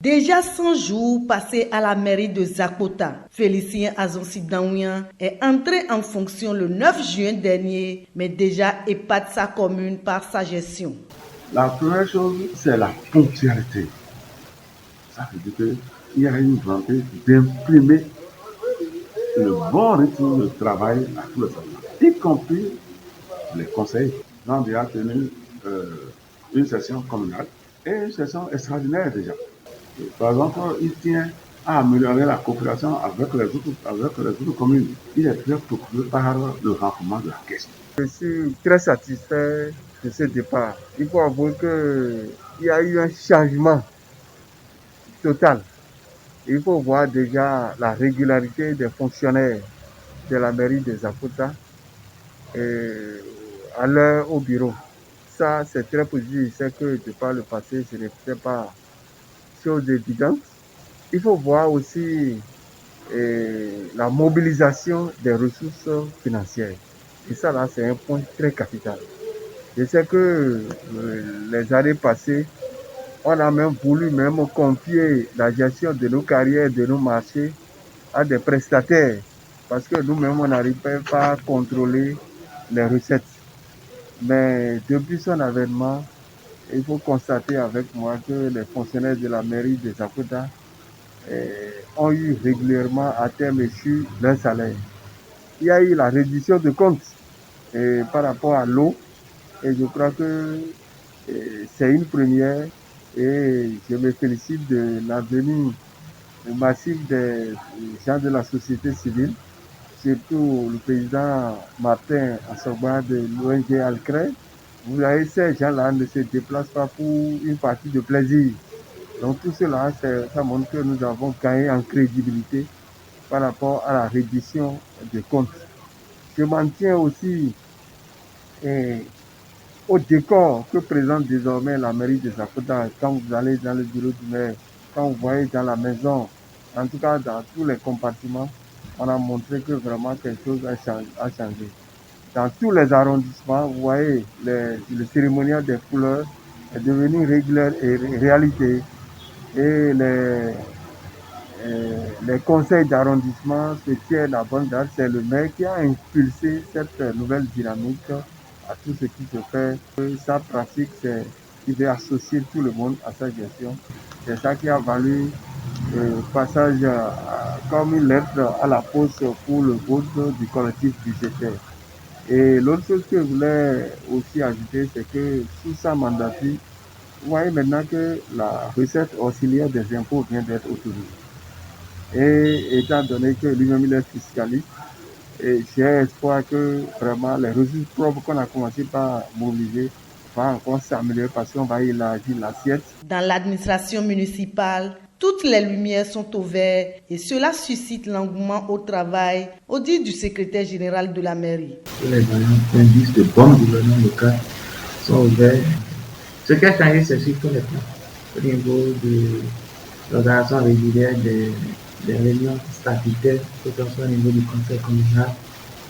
Déjà 100 jours passés à la mairie de Zakota, Félicien Azonsi Daouyan est entré en fonction le 9 juin dernier, mais déjà épate sa commune par sa gestion. La première chose, c'est la ponctualité. Ça veut dire qu'il y a une volonté d'imprimer le bon rythme de travail à tous les habitants, y compris les conseils. Nous avons déjà tenu une session communale et une session extraordinaire déjà. Par exemple, il tient à améliorer la coopération avec les autres communes. Il est très préoccupé par le renforcement de la caisse. Je suis très satisfait de ce départ. Il faut avouer qu'il y a eu un changement total. Il faut voir déjà la régularité des fonctionnaires de la mairie de Zakota à l'heure au bureau. Ça, c'est très positif. C'est que de par le passé, ce n'était pas chose évidente. Il faut voir aussi la mobilisation des ressources financières. Et ça, là, c'est un point très capital. Je sais que les années passées, on a même voulu confier la gestion de nos carrières, de nos marchés à des prestataires parce que nous-mêmes, on n'arrivait pas à contrôler les recettes. Mais depuis son avènement, il faut constater avec moi que les fonctionnaires de la mairie de Zakota ont eu régulièrement à terme échu leur salaire. Il y a eu la réduction de comptes par rapport à l'eau et je crois que c'est une première et je me félicite de la venue massive des gens de la société civile, surtout le président Martin Asogba de l'ONG Alcré. Vous voyez, ces gens-là ne se déplacent pas pour une partie de plaisir. Donc tout cela, ça montre que nous avons gagné en crédibilité par rapport à la reddition des comptes. Je m'en tiens aussi au décor que présente désormais la mairie de Zakota. Quand vous allez dans le bureau du maire, quand vous voyez dans la maison, en tout cas dans tous les compartiments, on a montré que vraiment quelque chose a changé. Dans tous les arrondissements, vous voyez, le cérémonial des couleurs est devenu régulier et réalité. Et les conseils d'arrondissement se tiennent à bonne date. C'est le maire qui a impulsé cette nouvelle dynamique à tout ce qui se fait. Sa pratique, c'est qu'il veut associer tout le monde à sa gestion. C'est ça qui a valu le passage comme une lettre à la poste pour le vote du collectif budgétaire. Et l'autre chose que je voulais aussi ajouter, c'est que sous sa mandature, vous voyez maintenant que la recette auxiliaire des impôts vient d'être autorisée. Et étant donné que lui-même il est fiscaliste, et j'ai espoir que vraiment les ressources propres qu'on a commencé par mobiliser vont encore s'améliorer parce qu'on va élargir l'assiette. Dans l'administration municipale, toutes les lumières sont au vert et cela suscite l'engouement au travail, au dit du secrétaire général de la mairie. Les indices de bonne gouvernance locale sont ouverts. Ce qui a changé, c'est sur tous les plans. Au niveau de l'organisation régulière des réunions statutaires, que ce soit au niveau du conseil communal,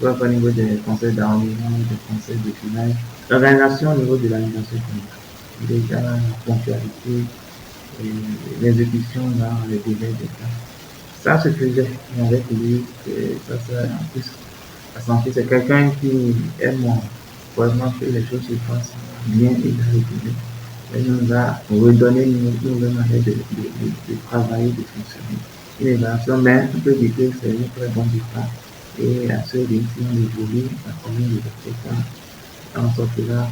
que ce soit au niveau des conseils d'arrondissement, des conseils de finance, l'organisation au niveau de l'administration communale. Déjà, la ponctualité, l'exécution dans les délais de temps. Ça se faisait avec lui, ça en plus accentué. C'est quelqu'un qui aime vraiment que les choses se fassent bien et dans les délais. Il nous a redonné une nouvelle manière de travailler, de fonctionner. Une évaluation, mais on peut dire que c'est un très bon départ. Et à ce rythme, si on évolue, la commune de Zakota en sortira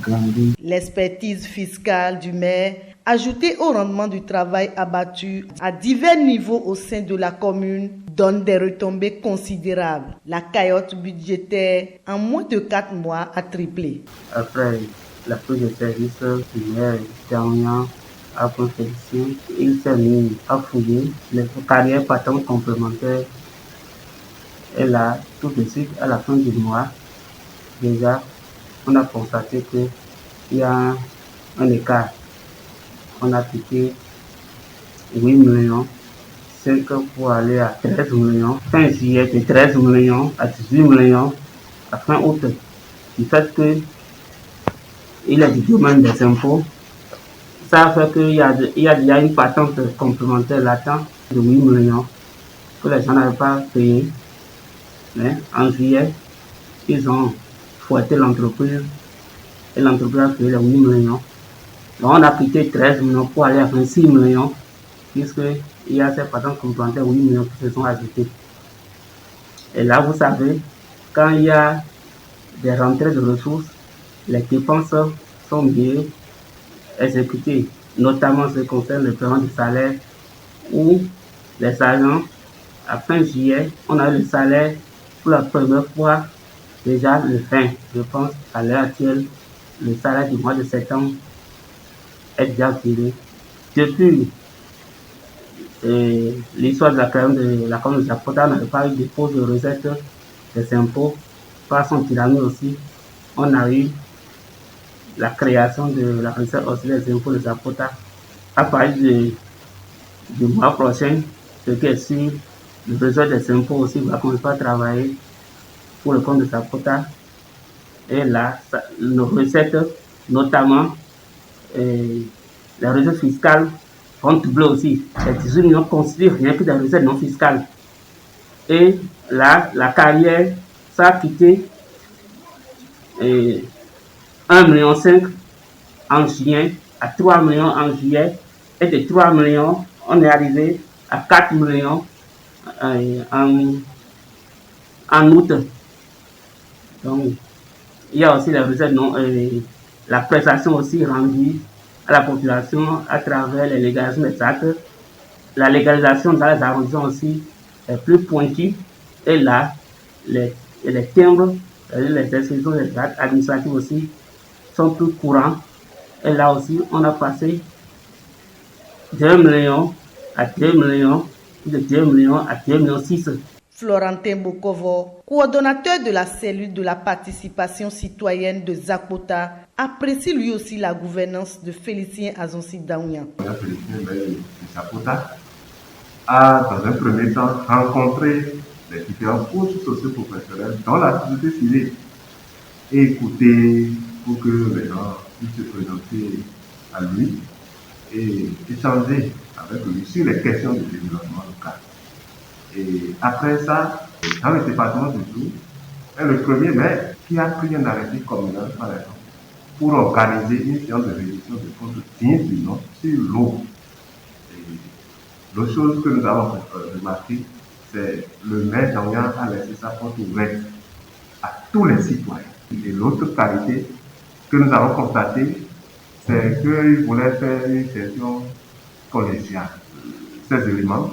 grandi. L'expertise fiscale du maire, ajoutée au rendement du travail abattu à divers niveaux au sein de la commune, donne des retombées considérables. La cagnotte budgétaire, en moins de 4 mois, a triplé. Après la prise de service du maire Daouyan à Félicien, il s'est mis à fouiller les carrières patentes complémentaires. Et là, tout de suite, à la fin du mois, déjà, on a constaté qu'il y a un écart. On a piqué 8 millions, 5 pour aller à 13 millions. Fin juillet, de 13 millions à 18 millions à fin août. Du fait qu'il est du domaine des impôts, Ça fait qu'il y a déjà une patente complémentaire latente de 8 millions que les gens n'avaient pas payé. Mais en juillet, ils ont fouetté l'entreprise et l'entreprise a payé les 8 millions. Donc on a quitté 13 millions pour aller à 26 millions, puisqu'il y a ces patentes complémentaires 8 millions qui se sont ajoutées. Et là, vous savez, quand il y a des rentrées de ressources, les dépenses sont bien exécutées, notamment ce qui concerne le paiement du salaire, où les agents, à fin juillet, on a eu le salaire pour la première fois, déjà le 20. Je pense à l'heure actuelle, le salaire du mois de septembre est déjà tiré. Depuis l'histoire de la commune de Zapota, on n'avait pas eu de pause de recettes des impôts. Par son tyrannie aussi, on a eu la création de la recette aussi des impôts de Zapota. À partir du mois prochain, ce qui est sûr, le réseau des impôts aussi va commencer à travailler pour le compte de Zapota. Et là, nos recettes, notamment les recettes fiscales, compte bleu aussi. Les 18 millions considèrent rien que des recettes non fiscales. Et là, la carrière, ça a quitté 1,5 million en juin, à 3 millions en juillet, et de 3 millions, on est arrivé à 4 millions en août. Donc, il y a aussi les recettes la prestation aussi rendue à la population à travers les légalisations des actes. La légalisation dans les arrondissements aussi est plus pointue. Et là, les timbres, les expéditions des actes administratifs aussi sont plus courants. Et là aussi, on a passé de 1 million à 2 millions, de 2 millions à 2 millions 6. Florentin Bokovo, coordonnateur de la cellule de la participation citoyenne de Zapota, apprécie lui aussi la gouvernance de Félicien Azonsi Daounya. Félicien de Zapota a, dans un premier temps, rencontré les différents couches socio-professionnelles dans la société civile et écouté pour que les gens puissent se présenter à lui et échanger avec lui sur les questions du développement local. Et après ça, dans le département du Doubs, est le premier maire qui a pris un arrêté communal, par exemple, pour organiser une séance de réduction de comptes dignes du nom sur l'eau. L'autre chose que nous avons remarqué, c'est le maire Daounya a laissé sa porte ouverte à tous les citoyens. Et l'autre qualité que nous avons constatée, c'est qu'il voulait faire une gestion collégiale. Ces éléments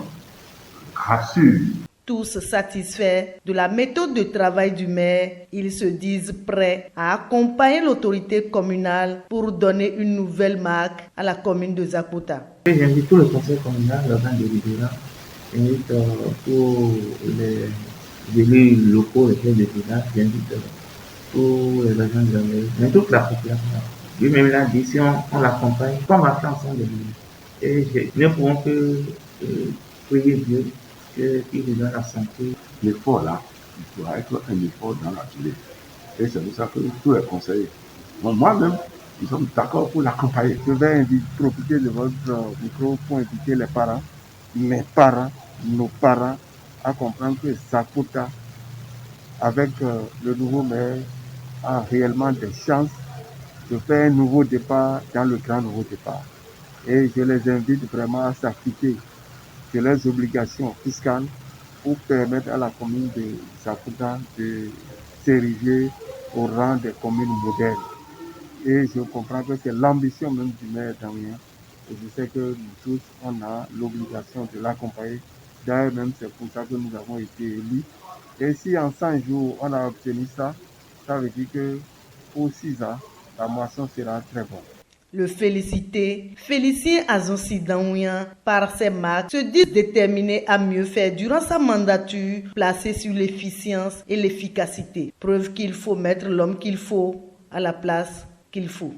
rassurent. Tous satisfaits de la méthode de travail du maire, ils se disent prêts à accompagner l'autorité communale pour donner une nouvelle marque à la commune de Zapota. J'invite tout le conseil communal, l'organe délibérant, j'invite pour les élus locaux, les chefs de village, j'invite pour les agents de la mairie, mais toute la population. Lui-même l'a dit, si on l'accompagne, on va faire ensemble de lui. Et nous ne pourrons que prier Dieu qu'il lui donne la santé. L'effort là, il doit être un effort dans la durée. Et c'est pour ça que tous les conseillers, moi-même, ils sont d'accord pour l'accompagner. Je vais profiter de votre micro pour inviter les parents, mes parents, nos parents, à comprendre que Zapota, avec le nouveau maire, a réellement des chances de faire un nouveau départ dans le grand nouveau départ. Et je les invite vraiment à s'acquitter de leurs obligations fiscales pour permettre à la commune de Zapota de s'ériger au rang des communes modernes. Et je comprends que c'est l'ambition même du maire Daounya. Et je sais que nous tous, on a l'obligation de l'accompagner. D'ailleurs, même c'est pour ça que nous avons été élus. Et si en 100 jours, on a obtenu ça, ça veut dire que pour 6 ans, la moisson sera très bonne. Le félicité, Félicien Azonsi Daounya, par ses marques, se dit déterminé à mieux faire durant sa mandature, placée sur l'efficience et l'efficacité. Preuve qu'il faut mettre l'homme qu'il faut à la place qu'il faut.